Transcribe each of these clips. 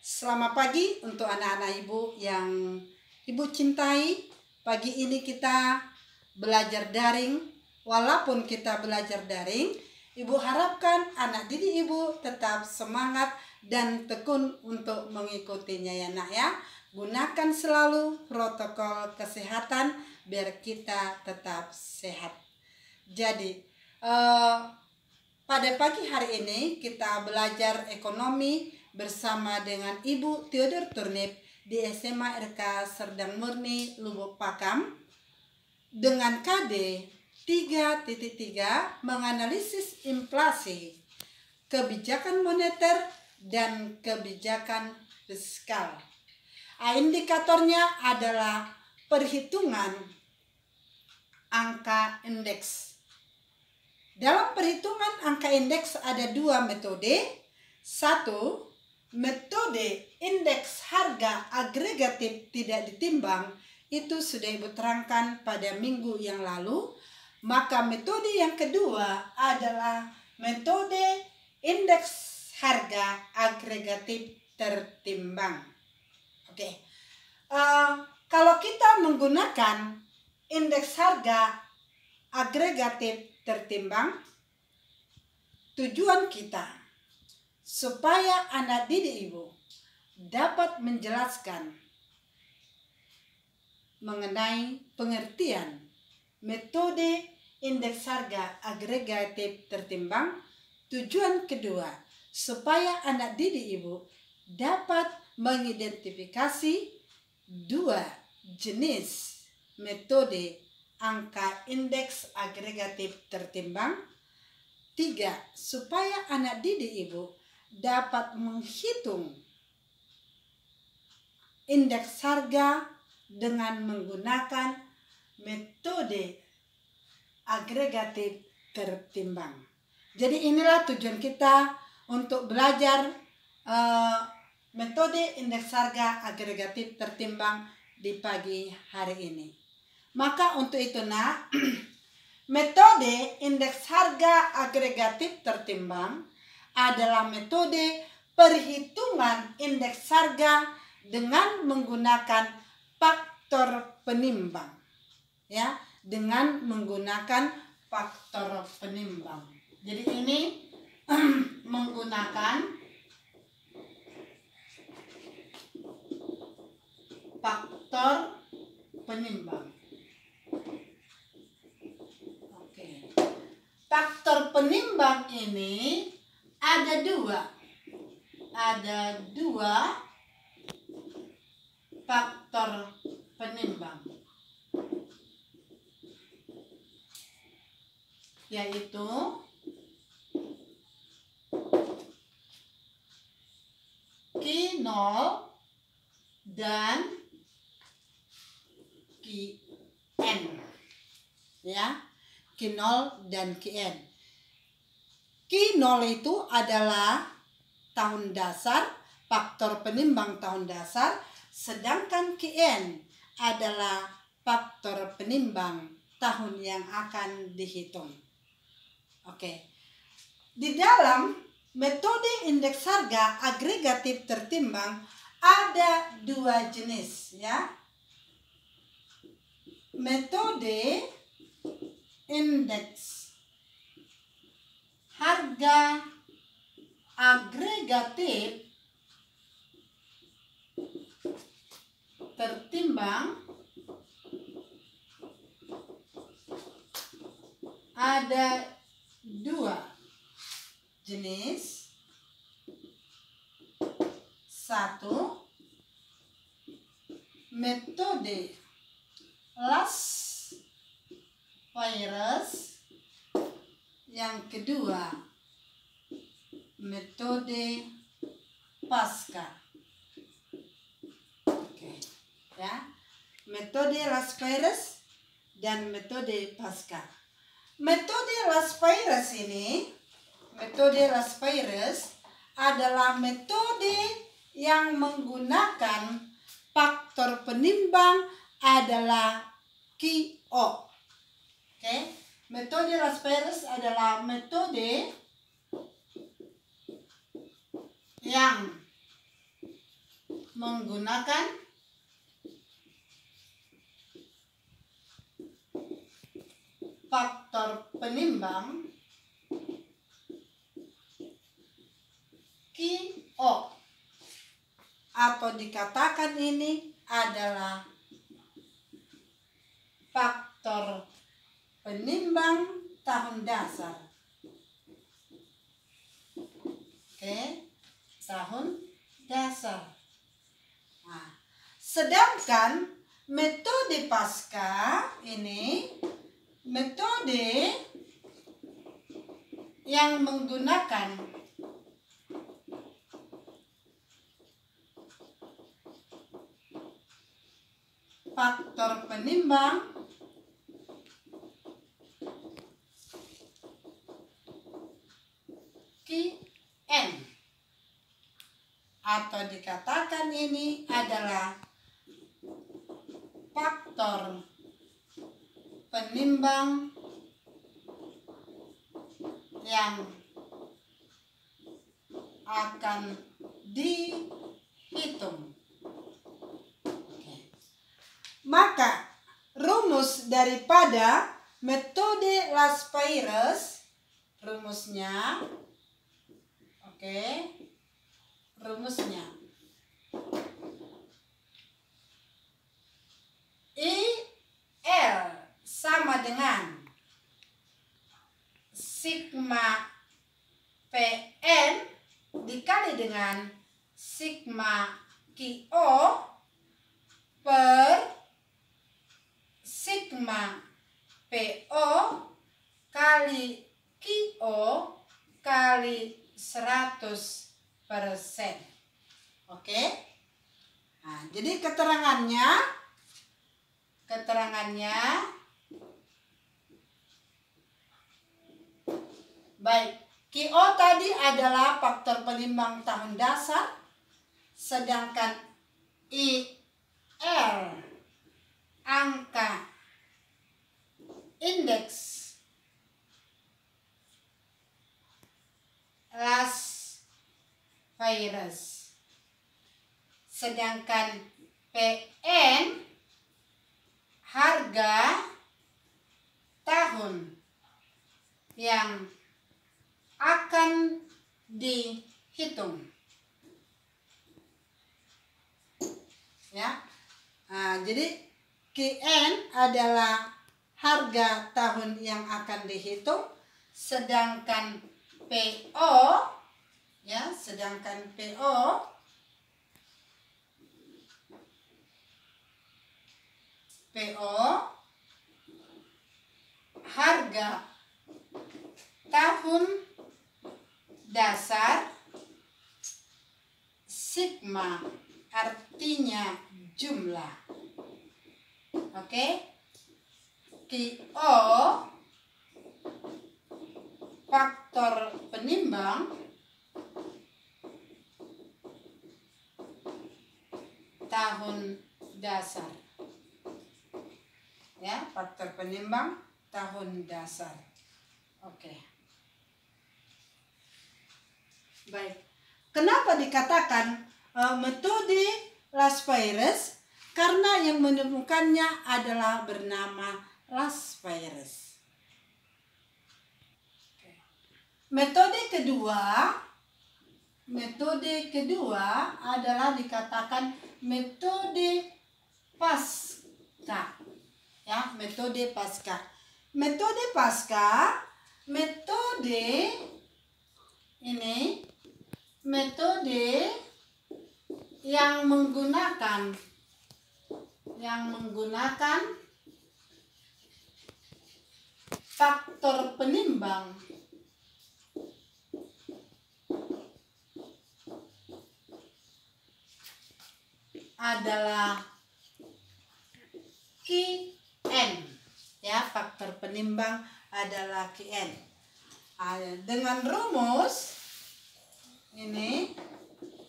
Selamat pagi untuk anak-anak ibu yang ibu cintai. Pagi ini kita belajar daring. Walaupun kita belajar daring, ibu harapkan anak didik ibu tetap semangat dan tekun untuk mengikutinya ya nak ya. Gunakan selalu protokol kesehatan biar kita tetap sehat. Jadi pada pagi hari ini kita belajar ekonomi bersama dengan Ibu Theodore Turnip di SMA RK Serdang Murni Lubuk Pakam dengan KD 3.3 menganalisis inflasi, kebijakan moneter dan kebijakan fiskal. Indikatornya adalah perhitungan angka indeks. Dalam perhitungan angka indeks ada dua metode. Satu, metode indeks harga agregatif tidak ditimbang, itu sudah ibu terangkan pada minggu yang lalu. Maka metode yang kedua adalah metode indeks harga agregatif tertimbang. Oke. Kalau kita menggunakan indeks harga agregatif tertimbang, tujuan kita supaya anak didik ibu dapat menjelaskan mengenai pengertian metode indeks harga agregatif tertimbang. Tujuan kedua, supaya anak didik ibu dapat mengidentifikasi dua jenis metode angka indeks agregatif tertimbang. 3, supaya anak didik ibu dapat menghitung indeks harga dengan menggunakan metode agregatif tertimbang. Jadi inilah tujuan kita untuk belajar metode indeks harga agregatif tertimbang di pagi hari ini. Maka untuk itu nak, metode indeks harga agregatif tertimbang adalah metode perhitungan indeks harga dengan menggunakan faktor penimbang. Ya, dengan menggunakan faktor penimbang. Jadi ini menggunakan faktor penimbang. Faktor penimbang ini ada dua faktor penimbang, yaitu Q0 dan Qn ya. Q0 dan Qn. Q0 itu adalah tahun dasar, faktor penimbang tahun dasar, sedangkan Qn adalah faktor penimbang tahun yang akan dihitung. Oke. Di dalam metode indeks harga agregatif tertimbang ada dua jenis ya. Metode indeks harga agregatif tertimbang ada dua jenis. Satu, metode Lask virus. Yang kedua, metode Pasca. Oke, ya. Metode Lask virus dan metode Pasca. Metode Lask virus ini, metode Lask virus adalah metode yang menggunakan faktor penimbang adalah QO. Oke, metode Lask virus adalah metode yang menggunakan faktor penimbang QO, atau dikatakan ini adalah faktor penimbang tahun dasar. Oke, tahun dasar. Nah, sedangkan metode pasca ini metode yang menggunakan faktor penimbang QN, atau dikatakan ini adalah faktor penimbang yang akan dihitung. Maka rumus daripada metode Laspeyres, rumusnya, rumusnya IL sama dengan sigma PN dikali dengan sigma QO per sigma PO kali QO kali 100%. Oke? Nah, jadi keterangannya baik, QO tadi adalah faktor penimbang tahun dasar, sedangkan IL angka indeks Laspeyres, sedangkan PN harga tahun yang akan dihitung. Ya. Nah, jadi QN adalah harga tahun yang akan dihitung, sedangkan PO harga tahun dasar, sigma artinya jumlah. Oke? QO faktor penimbang tahun dasar. Ya, faktor penimbang tahun dasar. Oke. Baik. Kenapa dikatakan metode Laspeyres? Karena yang menemukannya adalah bernama Laspeyres. Metode kedua adalah dikatakan metode pasca. Ya, metode pasca. Metode yang menggunakan faktor penimbang adalah QN. Ya, faktor penimbang adalah QN. Dengan rumus ini,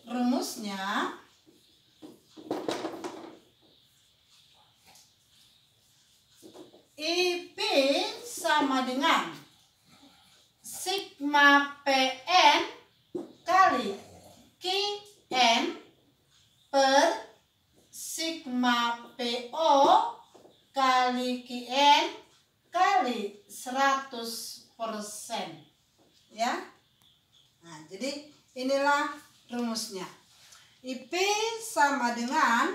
rumusnya IP sama dengan sigma PN kali QN per sigma PO kali QN kali 100%. Ya. Nah, jadi inilah rumusnya. IP sama dengan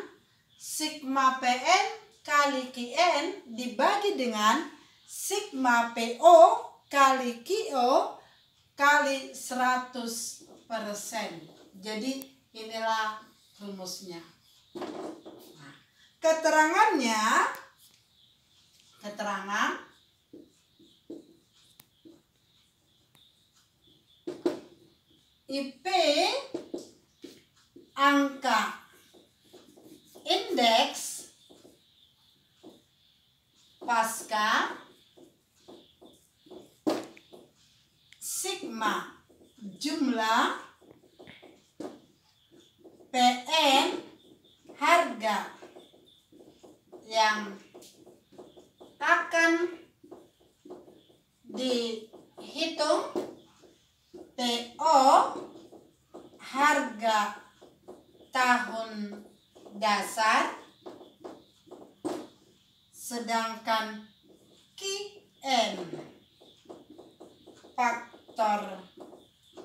sigma PN kali QN dibagi dengan sigma PO kali QO kali 100%. Jadi inilah rumusnya. Nah, keterangan IP angka indeks pasca sigma jumlah PN harga yang akan dihitung, PO harga tahun dasar, sedangkan QN faktor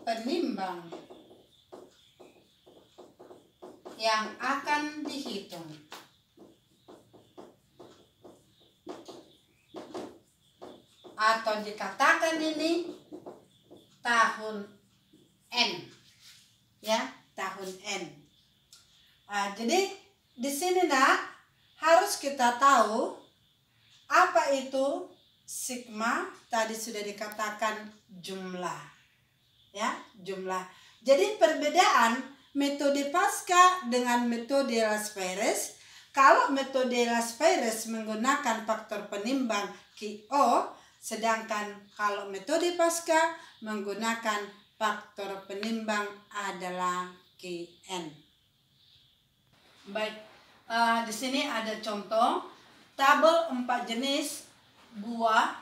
penimbang yang akan dihitung. Atau dikatakan ini tahun N, ya, tahun N. Jadi di sini harus kita tahu apa itu sigma. Tadi sudah dikatakan jumlah, ya, jumlah. Jadi perbedaan metode Pasca dengan metode Las-Perez. Kalau metode Las-Perez menggunakan faktor penimbang QO, sedangkan kalau metode Pasca menggunakan faktor penimbang adalah QN. Baik, di sini ada contoh tabel 4 jenis buah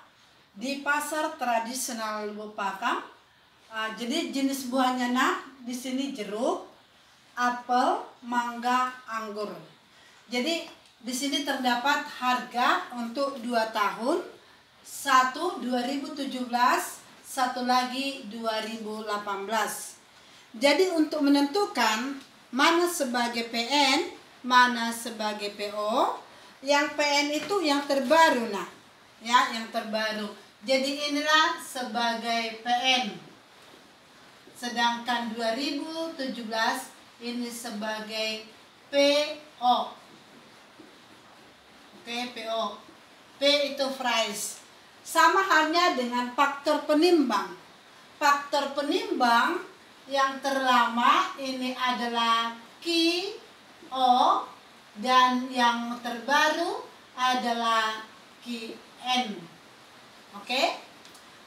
di pasar tradisional Lubuk Pakam. Jadi jenis buahnya di sini jeruk, apel, mangga, anggur. Jadi di sini terdapat harga untuk 2 tahun. Satu 2017, satu lagi 2018. Jadi untuk menentukan mana sebagai PN, mana sebagai PO, yang PN itu yang terbaru ya, yang terbaru. Jadi inilah sebagai PN. Sedangkan 2017 ini sebagai PO. Oke, PO. P itu price. Sama halnya dengan faktor penimbang. Faktor penimbang yang terlama ini adalah QO dan yang terbaru adalah QN. Oke?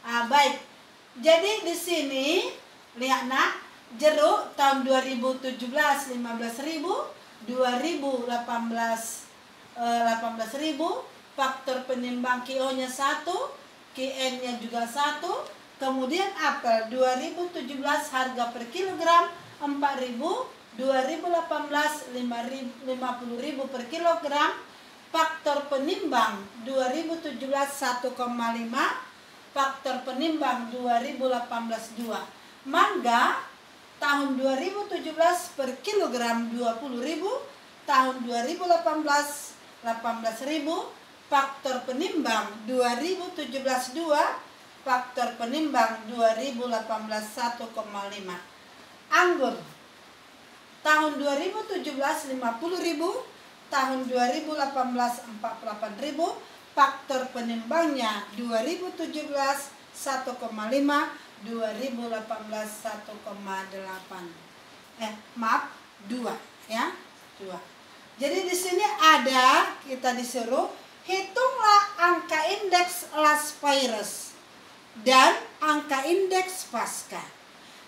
Baik. Jadi di sini lihat jeruk tahun 2017 15.000, 2018 18.000. Faktor penimbang QO-nya 1, QN-nya juga 1. Kemudian apel 2017 harga per kilogram 4.000, 2018 50.000 per kilogram. Faktor penimbang 2017 1,5, faktor penimbang 2018 2. Mangga tahun 2017 per kilogram 20.000, tahun 2018 18.000. Faktor penimbang 2017 2, faktor penimbang 2018 1,5. Anggur tahun 2017 50.000, tahun 2018 48.000. Faktor penimbangnya 2017 1,5, 2018 1,8. 2 ya, 2. Jadi di sini ada kita disuruh hitunglah angka indeks Las-Perez dan angka indeks Pasca.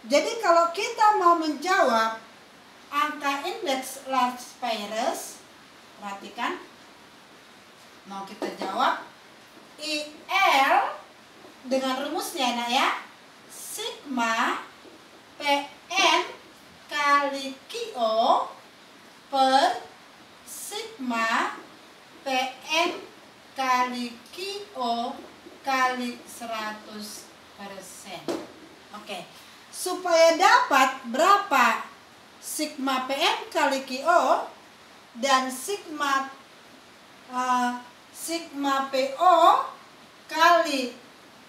Jadi kalau kita mau menjawab angka indeks Las-Perez, perhatikan, mau kita jawab IL dengan rumusnya ya, sigma PN kali QO per sigma PN kali QO kali 100%. Oke. Supaya dapat berapa sigma PN kali QO dan sigma PO kali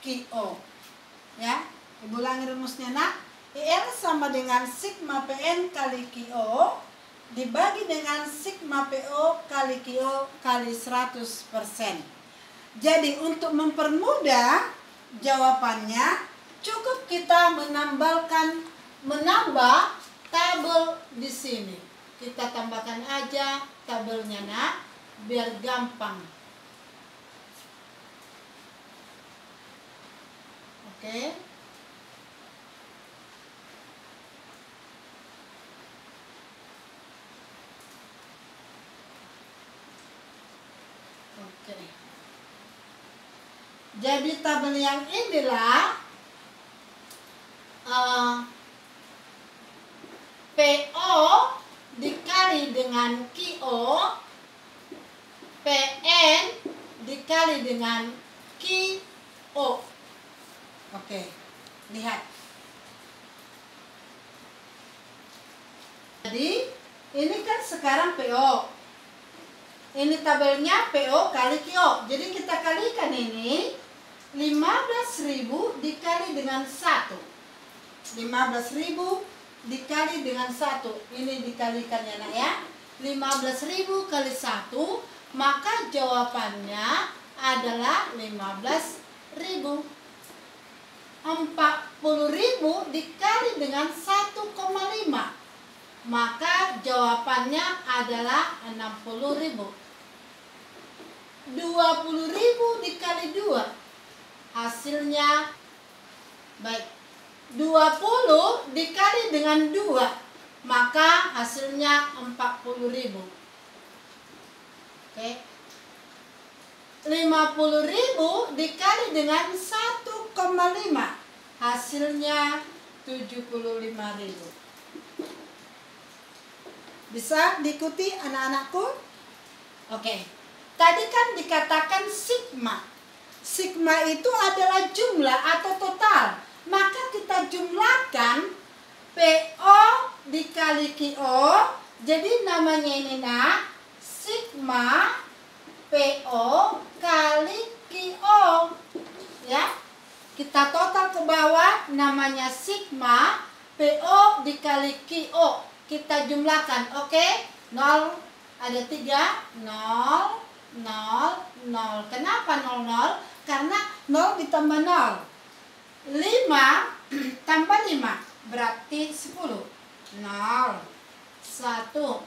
QO. Ya, Ibu ulangi rumusnya nak. IL sama dengan sigma PN kali QO dibagi dengan sigma PO kali QO kali 100%. Jadi untuk mempermudah jawabannya, cukup kita menambah tabel di sini. Kita tambahkan aja tabelnya nak, biar gampang. Oke. Oke. Jadi tabel yang inilah PO dikali dengan QO, PN dikali dengan QO. Oke, lihat. Jadi ini kan sekarang PO. Ini tabelnya PO kali QO. Jadi kita kalikan ini 15.000 dikali dengan 1. 15.000 dikali dengan 1. Ini dikalikan ya nak ya. 15.000 kali 1, maka jawabannya adalah 15.000. 40.000 dikali dengan 1,5, maka jawabannya adalah 60.000. 20.000 dikali 2, hasilnya baik. 20 dikali dengan 2, maka hasilnya 40.000. Oke. 50.000 dikali dengan 1,5, hasilnya 75.000. Bisa diikuti anak-anakku? Oke. Tadi kan dikatakan sigma. Sigma itu adalah jumlah atau total. Maka kita jumlahkan PO dikali QO. Jadi namanya ini nak, sigma PO kali QO. Ya. Kita total ke bawah, namanya sigma PO dikali QO. Kita jumlahkan, oke? 0 ada 3, 0, 0, 0. Kenapa 0, 0? Karena 0 ditambah 0. 5 tambah 5 berarti 10. 0, 1.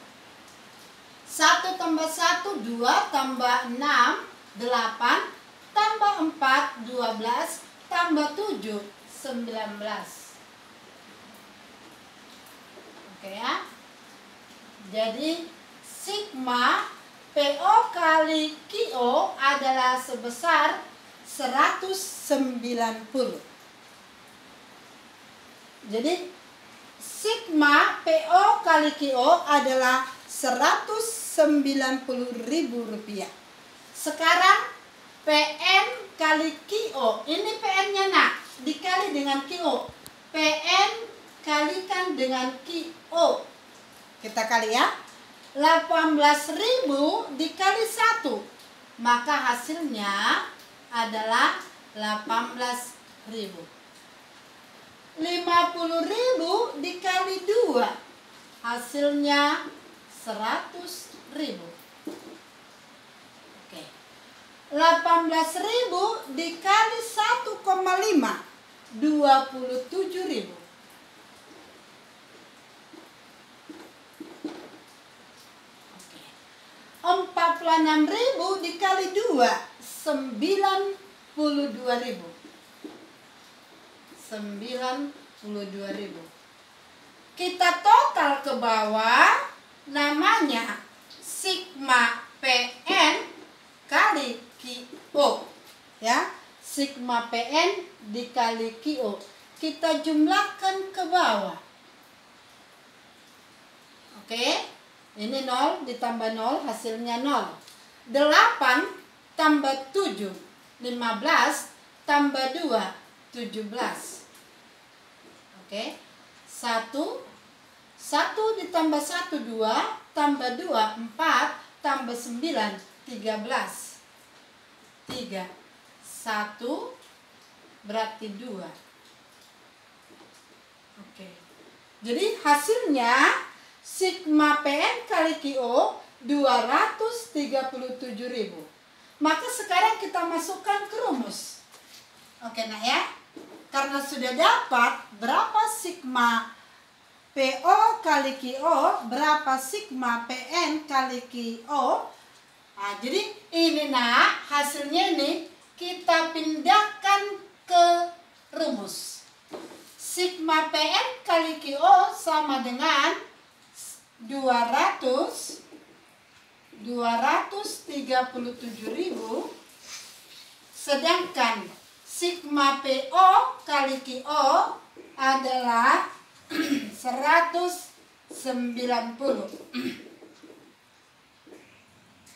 1 tambah 1, 2 tambah 6, 8 tambah 4, 12 tambah 7, 19. Oke ya. Jadi sigma PO kali QO adalah sebesar 190. Jadi sigma PO kali QO adalah 190.000 rupiah. Sekarang PN kali QO, ini PN-nya nak, dikali dengan QO. PN kalikan dengan QO. Kita kali ya. 18.000 dikali 1, maka hasilnya adalah 18.000. 50.000 dikali 2, hasilnya 100.000. Oke. 18.000 dikali 1,5, 27.000. 46.000 dikali 2, 92.000. 92.000. Kita total ke bawah, namanya sigma PN kali QO. Ya, sigma PN dikali QO. Kita jumlahkan ke bawah. Oke. Ini 0 ditambah 0 hasilnya 0. 8 tambah 7, 15 tambah 2, 17. Oke. 1 ditambah 1, 2 tambah 2, 4 tambah 9, 13. 3. 1 berarti 2. Oke. Jadi hasilnya sigma PN kali QO 237.000. Maka sekarang kita masukkan ke rumus. Oke nak ya. Karena sudah dapat berapa sigma PO kali QO, berapa sigma PN kali QO. Nah, jadi ini nak hasilnya ini kita pindahkan ke rumus. Sigma PN kali QO sama dengan 237.000, sedangkan sigma PO kali QO adalah 190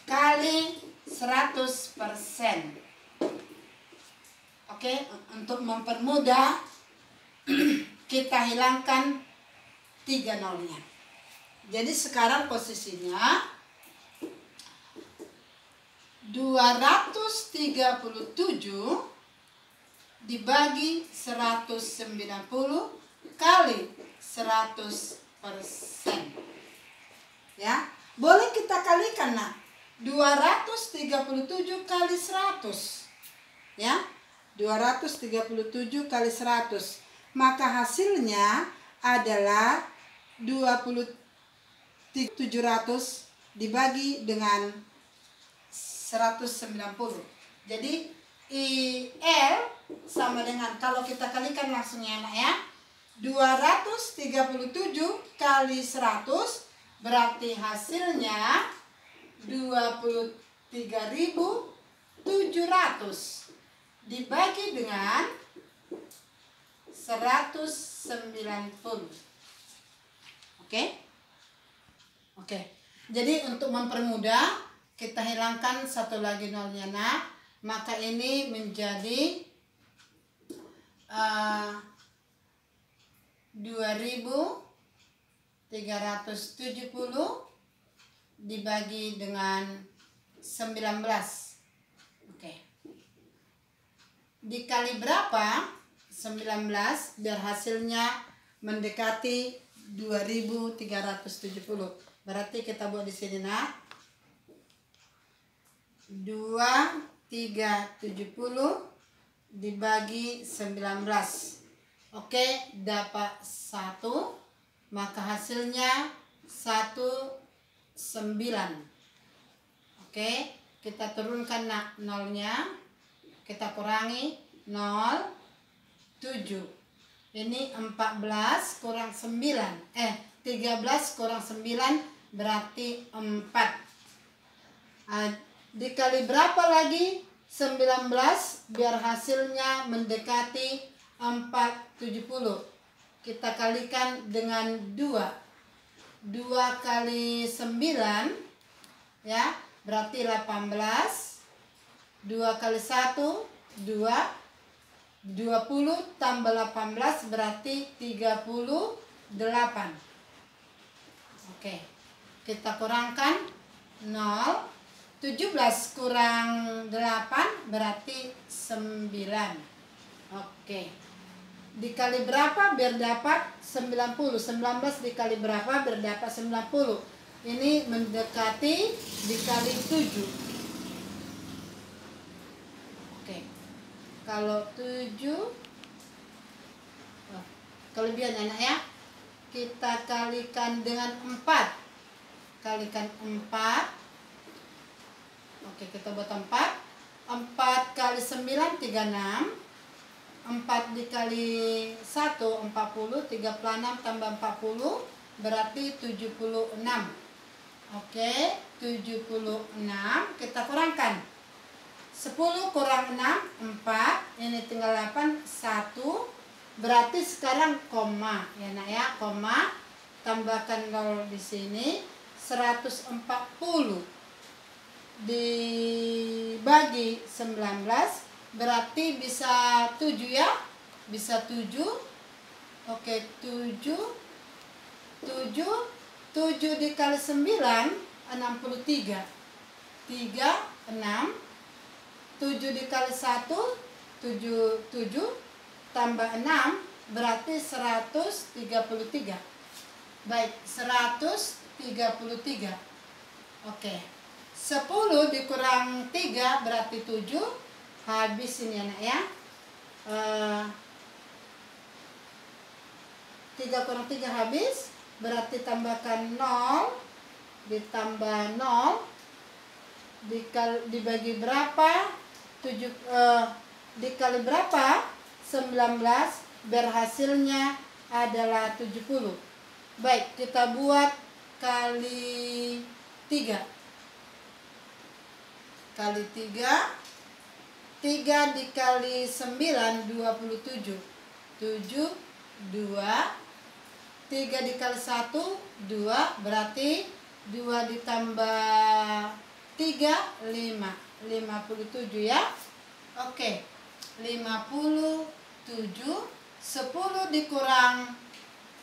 kali 100%. Oke, untuk mempermudah kita hilangkan 3 nolnya. Jadi sekarang posisinya 237 dibagi 190 kali 100%. Ya, boleh kita kalikan nak. 237 kali 100. Ya. 237 kali 100. Maka hasilnya adalah 700 dibagi dengan 190. Jadi IL sama dengan, kalau kita kalikan langsung ya anak ya, 237 kali 100 berarti hasilnya 23.700 dibagi dengan 190. Oke? Oke. Jadi untuk mempermudah kita hilangkan satu lagi nolnya nak. Maka ini menjadi 2.370 dibagi dengan 19. Oke. Dikali berapa? 19 biar hasilnya mendekati 2.370. Berarti kita buat di sini nak. 2.370 dibagi 19. Oke, dapat 1. Maka hasilnya 19. Oke, kita turunkan nak nolnya. Kita kurangi 0, 7. Ini 14 kurang 9. 13 kurang 9 berarti 4. Dikali berapa lagi? 19 biar hasilnya mendekati 470. Kita kalikan dengan 2. 2 kali 9 ya, berarti 18. 2 kali 1 2. 20 tambah 18 berarti 38. Oke. Kita kurangkan 0. 17 kurang 8 berarti 9. Oke. Dikali berapa biar dapat 90? 19 dikali berapa biar dapat 90? Ini mendekati dikali 7. Oke. Kalau 7 kelebihan anak ya. Kita kalikan dengan 4. Kalikan 4. Oke, kita buat 4. 4 kali 9 36. 4 dikali 1 40. 36 tambah 40 berarti 76. Oke, 76 kita kurangkan. 10 kurang 6 4. Ini tinggal 8 1. Berarti sekarang koma ya nak ya, koma, tambahkan 0 di sini. 140 dibagi 19 berarti bisa 7 ya, bisa 7. Oke, 7 dikali 9 63, 6. 7 dikali 1 7 tambah 6 berarti 133. Baik, 133. Oke, 10 dikurang 3 berarti 7. Habis ini anak ya. 3 kurang 3 habis, berarti tambahkan 0 ditambah 0 dibagi berapa? 7 dikali berapa? 19, berhasilnya adalah 70. Baik, kita buat kali 3. Kali 3. 3 dikali 9 27. 7 2. 3 dikali 1 2, berarti 2 ditambah 3 5. 57 ya. Oke, 57. 10 dikurang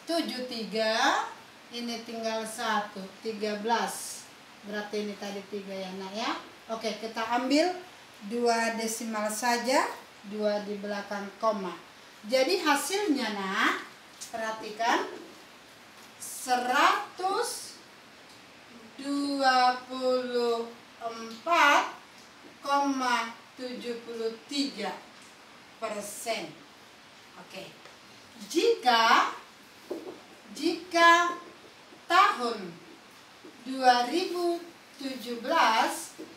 7 3. Ini tinggal 1, 13. Berarti ini tadi 3 ya nak ya. Oke, kita ambil 2 desimal saja, 2 di belakang koma. Jadi hasilnya nak, perhatikan, 124,73%. Oke. Jika tahun 2017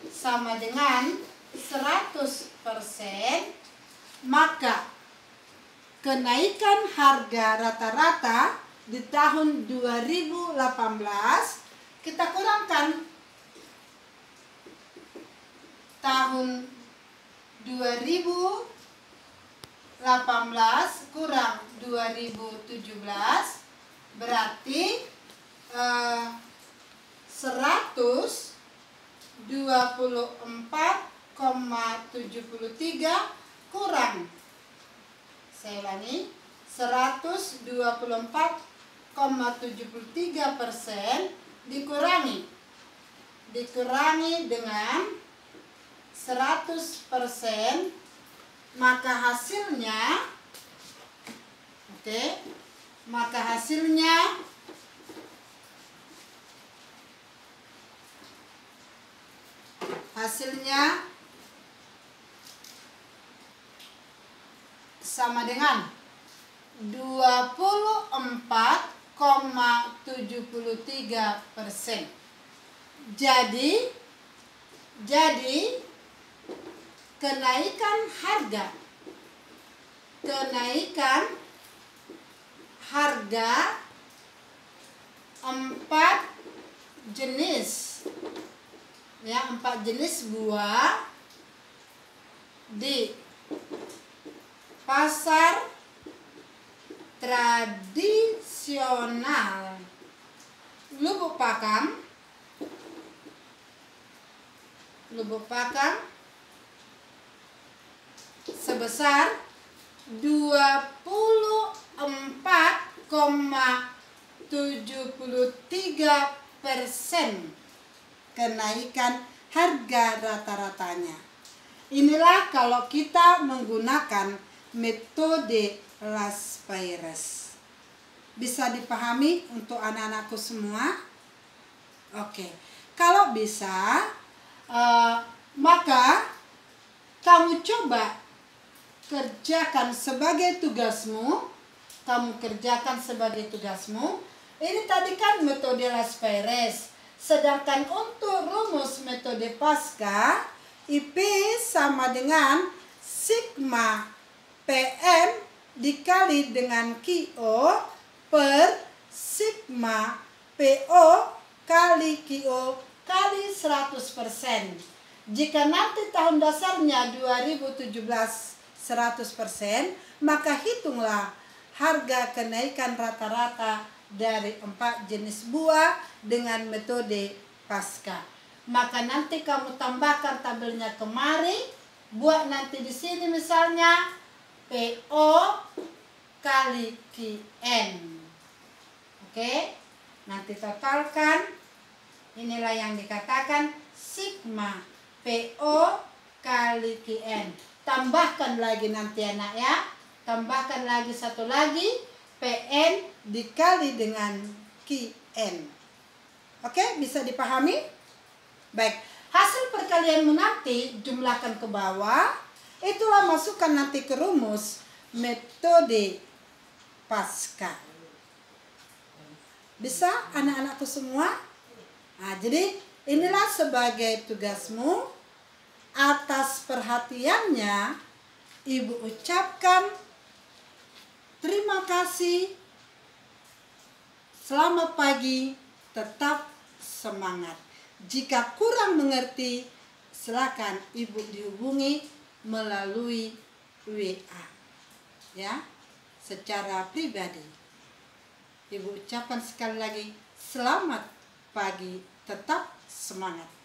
sama dengan 100%, maka kenaikan harga rata-rata di tahun 2018 kita kurangkan tahun 2018 kurang 2017 berarti 124,73 kurang, saya ulangi, 124,73% dikurangi dengan 100%, maka hasilnya sama dengan 24,73%. Jadi kenaikan harga 4 jenis ya, 4 jenis buah di pasar tradisional Lubuk Pakam sebesar 24,73% kenaikan harga rata-ratanya. Inilah kalau kita menggunakan metode Laspeyres. Bisa dipahami untuk anak-anakku semua? Oke. Kalau bisa, maka kamu coba kerjakan sebagai tugasmu. Ini tadi kan metode Laspeyres. Sedangkan untuk rumus metode Pasca, IP sama dengan sigma PM dikali dengan QO per sigma PO kali QO kali 100%. Jika nanti tahun dasarnya 2017 100%, maka hitunglah harga kenaikan rata-rata dari 4 jenis buah dengan metode Paskah. Maka nanti kamu tambahkan tabelnya kemari, buat nanti di sini misalnya PO kali QN. Oke, nanti totalkan. Inilah yang dikatakan sigma PO kali QN. Tambahkan lagi nanti anak ya. Tambahkan lagi satu lagi, PN dikali dengan QN. Oke, bisa dipahami? Baik, hasil perkalianmu nanti jumlahkan ke bawah. Itulah masukkan nanti ke rumus metode Paskah. Bisa anak-anakku semua? Nah, jadi inilah sebagai tugasmu. Atas perhatiannya, Ibu ucapkan terima kasih. Selamat pagi, tetap semangat. Jika kurang mengerti, silakan Ibu dihubungi melalui WA. Ya, secara pribadi. Ibu ucapkan sekali lagi, selamat pagi, tetap semangat.